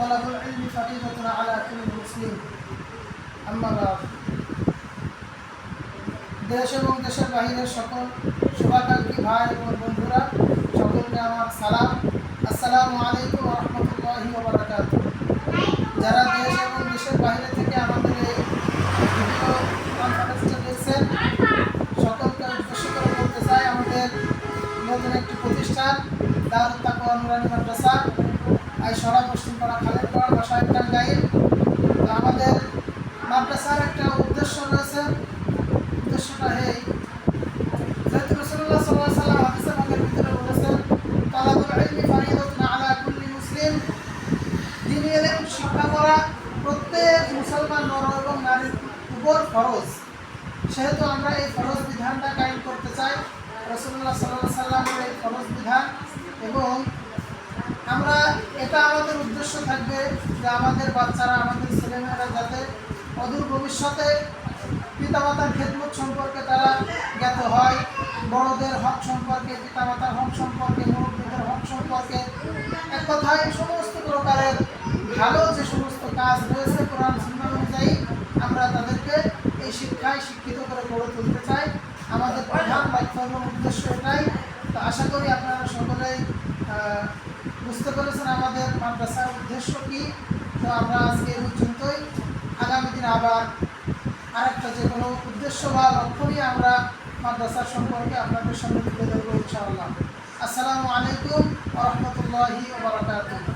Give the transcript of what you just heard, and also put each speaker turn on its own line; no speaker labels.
তলাবুল ইলমি ফারিদাতুন আলা কুল্লি মুসলিম। আম্মা বা'দ। দেশ এবং দেশের বাহিরের সকল শুভাকাঙ্ক্ষী ভাই এবং বন্ধুরা, সকলকে আমার সালাম। আসসালামু আলাইকুম ওয়া রাহমাতুল্লাহি ওয়া বারাকাতুহু। যারা দেশ এবং দেশের বাইরে থেকে আমাদের এই ভিডিও কনফারেন্সটা দেখছেন, সকলকে উদ্দেশ্য করে বলতে চাই, আমাদের নতুন একটি প্রতিষ্ঠান দারুত তাকওয়া নুরানী মাদ্রাসা, আইসরা পশ্চিমপাড়া খালেরপাড়, বাসায় টাঙ্গাইল। তো আমাদের মাদ্রাসার একটা উদ্দেশ্য রয়েছে। উদ্দেশ্যটা এই, যেহেতু রাসূলুল্লাহ সাল্লাল্লাহু আলাইহি ওয়াসাল্লাম হাদিসে পাকের ভিতরে বলেছেন, তালাবুল ইলমি ফারিদাতুন আলা কুল্লি মুসলিম, দ্বীনি ইলম শিক্ষা করা প্রত্যেক মুসলমান নর এবং নারীর উপর ফরজ। সেহেতু আমরা এই ফরজ বিধানটা কায়েম করতে চাই, রাসূলুল্লাহ সাল্লাল্লাহু আলাইহি ওয়াসাল্লামের এই ফরজ বিধান। এবং আমরা এটা আমাদের উদ্দেশ্য থাকবে যে আমাদের বাচ্চারা, আমাদের ছেলেমেয়েরা যাতে অদূর ভবিষ্যতে পিতামাতার খেদমত সম্পর্কে তারা জ্ঞাত হয়, বড়দের হক সম্পর্কে, পিতামাতার হক সম্পর্কে, মুরব্বীদের হক সম্পর্কে, এক কথায় সমস্ত প্রকারের ভালো যে সমস্ত কাজ রয়েছে কোরআন সুন্নাহ অনুযায়ী আমরা তাদেরকে এই শিক্ষায় শিক্ষিত করে গড়ে তুলতে চাই। আমাদের প্রধান লক্ষ্য এবং উদ্দেশ্য এটাই। তো আশা করি আপনারা সকলেই বুঝতে পেরেছেন আমাদের মাদ্রাসার উদ্দেশ্য কী। তো আমরা আজকে এই পর্যন্তই। আগামী দিন আবার আরেকটা যে কোনো উদ্দেশ্য বা লক্ষ্য নিয়ে আমরা মাদ্রাসার সম্পর্কে আপনাদের সামনে তুলে ধরবো ইনশাআল্লাহ। আসসালামু আলাইকুম ওয়া রাহমাতুল্লাহি ওয়া বারাকাতুহু।